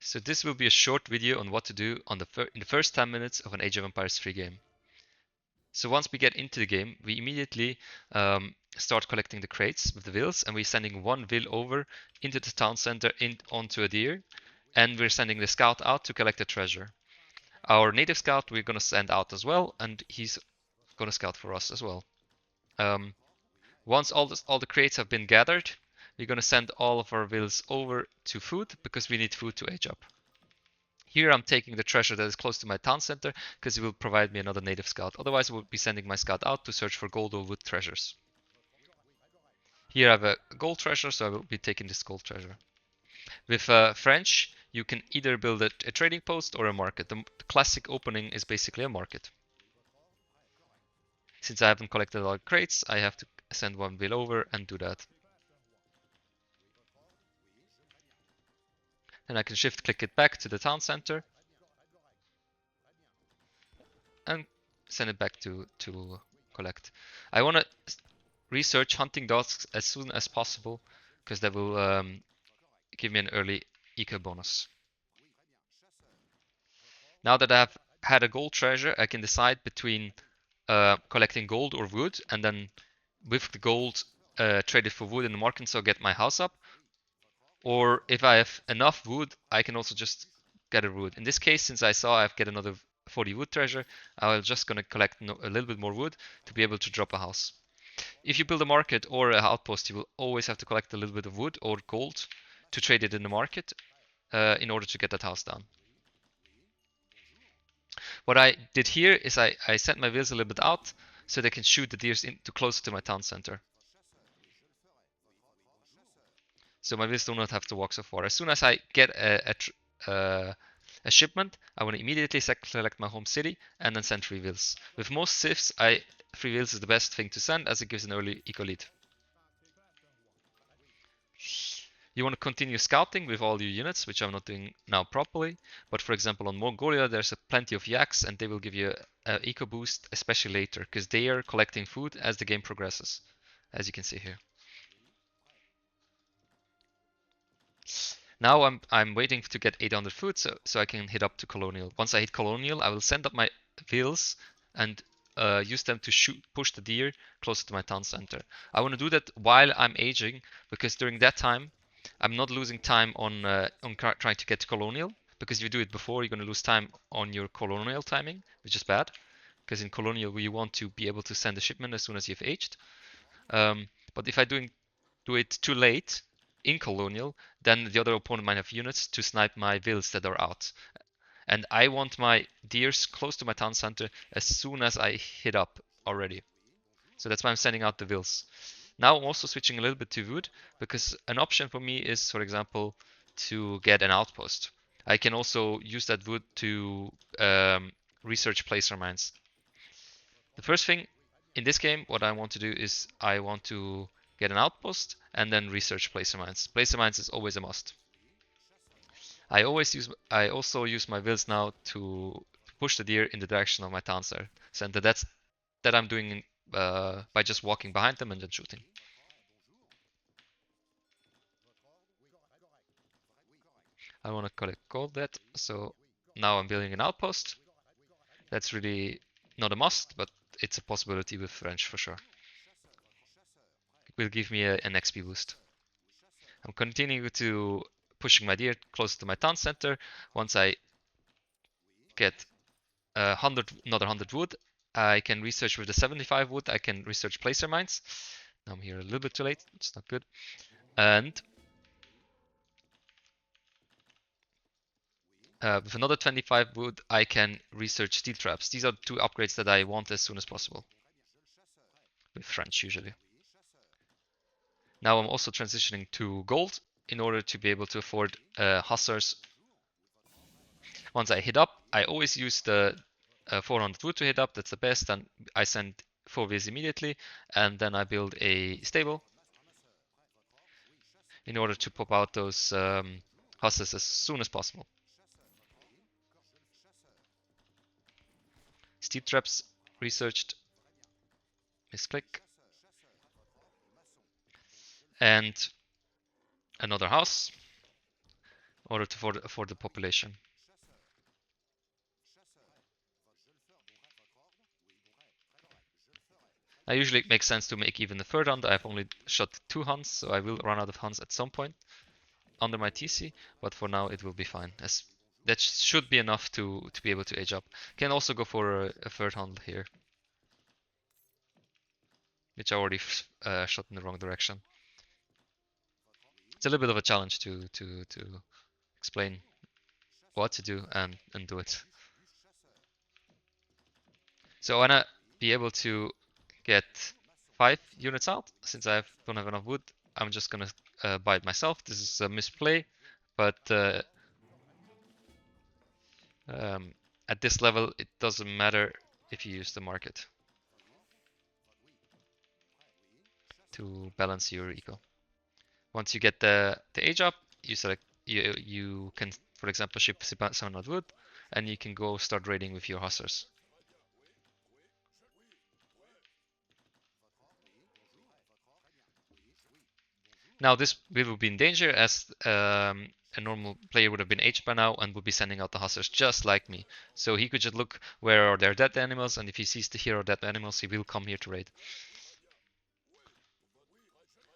So this will be a short video on what to do on in the first 10 minutes of an Age of Empires 3 game. So once we get into the game, we immediately start collecting the crates with the vills, and we're sending one vill over into the town center onto a deer, and we're sending the scout out to collect the treasure. Our native scout we're going to send out as well, and he's going to scout for us as well. Once all the crates have been gathered, we're going to send all of our vills over to food because we need food to age up. Here I'm taking the treasure that is close to my town center because it will provide me another native scout. Otherwise I would be sending my scout out to search for gold or wood treasures. Here I have a gold treasure, so I will be taking this gold treasure. With French, you can either build a trading post or a market. The classic opening is basically a market. Since I haven't collected a lot of crates, I have to send one vill over and do that. Then I can shift click it back to the town center and send it back to collect. I want to research hunting dogs as soon as possible because that will give me an early eco bonus. Now that I have had a gold treasure, I can decide between collecting gold or wood, and then with the gold trade it for wood in the market so get my house up. Or if I have enough wood, I can also just get a wood. In this case, since I saw I've get another 40 wood treasure, I'm just gonna collect a little bit more wood to be able to drop a house. If you build a market or an outpost, you will always have to collect a little bit of wood or gold to trade it in the market in order to get that house down. What I did here is I sent my vills a little bit out so they can shoot the deers into closer to my town center. So my vills do not have to walk so far. As soon as I get a shipment, I want to immediately select my home city and then send 3 vills. With most civs, 3 vills is the best thing to send as it gives an early eco lead. You want to continue scouting with all your units, which I'm not doing now properly. But for example, on Mongolia, there's plenty of yaks and they will give you an eco boost, especially later, because they are collecting food as the game progresses, as you can see here. Now I'm waiting to get 800 food so I can hit up to Colonial. Once I hit Colonial, I will send up my vills and use them to push the deer closer to my town center. I want to do that while I'm aging because during that time I'm not losing time on trying to get to Colonial, because if you do it before, you're going to lose time on your Colonial timing, which is bad, because in Colonial you want to be able to send a shipment as soon as you've aged. But if I do it too late in Colonial, then the other opponent might have units to snipe my vills that are out. And I want my deers close to my town center as soon as I hit up already. So that's why I'm sending out the vills. Now I'm also switching a little bit to wood, because an option for me is, for example, to get an outpost. I can also use that wood to research placer mines. The first thing in this game, what I want to do is I want to get an outpost and then research placer mines. Placer mines is always a must. I also use my vills now to push the deer in the direction of my town center. That I'm doing by just walking behind them and then shooting. I want to collect gold that, so now I'm building an outpost. That's really not a must, but it's a possibility with French for sure. It will give me an XP boost. I'm continuing to pushing my deer closer to my town center. Once I get another 100 wood, I can research with the 75 wood. I can research placer mines. Now I'm here a little bit too late. It's not good. And with another 25 wood, I can research steel traps. These are 2 upgrades that I want as soon as possible. With French usually. Now I'm also transitioning to gold in order to be able to afford hussars. Once I hit up, I always use the 400 wood to hit up. That's the best. And I send 4 vills immediately, and then I build a stable in order to pop out those hussars as soon as possible. Steel traps researched. Misclick. And another house. order to for the population. I usually it makes sense to make even the third hunt. I've only shot 2 hunts, so I will run out of hunts at some point under my TC, but for now it will be fine. As that should be enough to be able to age up. Can also go for a third hunt here, which I already shot in the wrong direction. It's a little bit of a challenge to explain what to do and do it. So I wanna be able to get 5 units out. Since I don't have enough wood, I'm just gonna buy it myself. This is a misplay, but at this level it doesn't matter if you use the market to balance your eco. Once you get the age up, you select you can, for example, ship 700 wood, and you can go start raiding with your hussars. Now this will be in danger, as a normal player would have been aged by now and would be sending out the hussars just like me. So he could just look where are there dead animals, and if he sees the hero dead animals, he will come here to raid.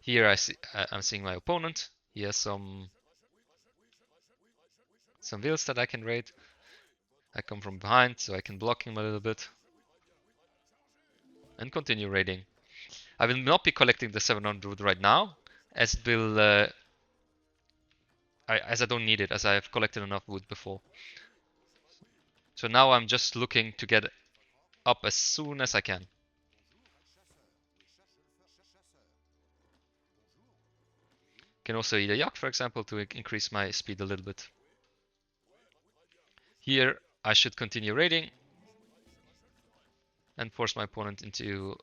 Here I'm seeing my opponent. He has some vills that I can raid. I come from behind, so I can block him a little bit and continue raiding. I will not be collecting the 700 wood right now, as it will as I don't need it, as I have collected enough wood before. So now I'm just looking to get up as soon as I can. Can also eat a yak, for example, to increase my speed a little bit. Here I should continue raiding and force my opponent into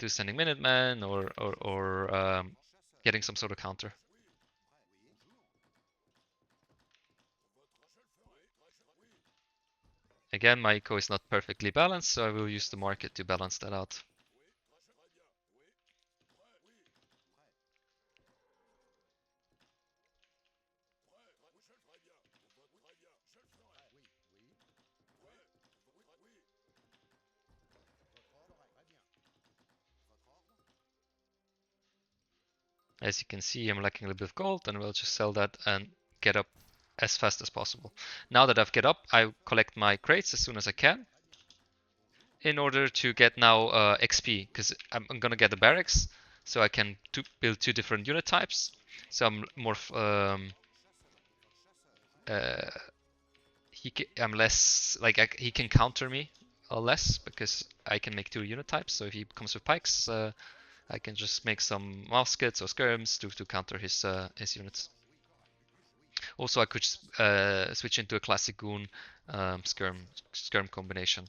sending Minutemen or getting some sort of counter. Again, my eco is not perfectly balanced, so I will use the market to balance that out. As you can see, I'm lacking a little bit of gold, and we'll just sell that and get up as fast as possible. Now that I've get up, I collect my crates as soon as I can in order to get now XP, because I'm gonna get the barracks, so I can build 2 different unit types. So I'm more uh, I'm less like he can counter me less because I can make 2 unit types. So if he comes with pikes, I can just make some muskets or skirms to counter his units. Also, I could switch into a classic goon skirm combination.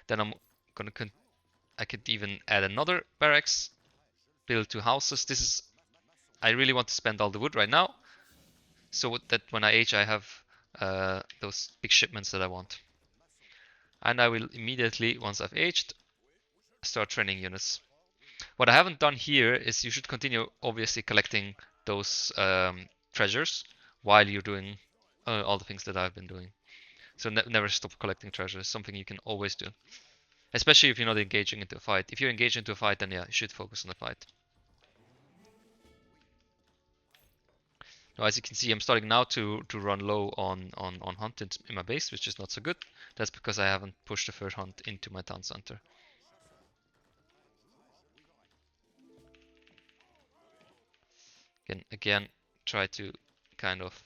Then I'm gonna I could even add another barracks, build 2 houses. This is I really want to spend all the wood right now, so that when I age, I have those big shipments that I want. And I will immediately, once I've aged, start training units. What I haven't done here is you should continue obviously collecting those treasures while you're doing all the things that I've been doing. So never stop collecting treasures. Something you can always do, especially if you're not engaging into a fight. If you're engaged into a fight, then yeah, you should focus on the fight. Now, as you can see, I'm starting now to run low on hunt in my base, which is not so good. That's because I haven't pushed the third hunt into my town center. Can again try to kind of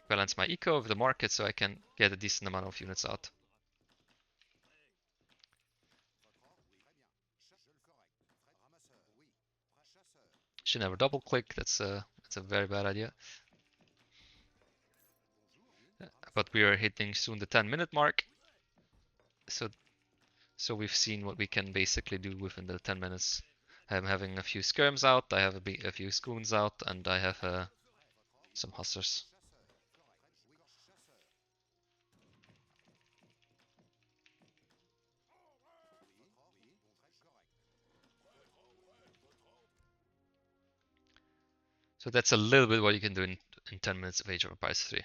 balance my eco of the market so I can get a decent amount of units out. Should never double click, that's a very bad idea. But we are hitting soon the 10-minute mark. So we've seen what we can basically do within the 10 minutes. I'm having a few skirms out, I have a few schoons out, and I have some hussars. So that's a little bit what you can do in 10 minutes of Age of Empires 3.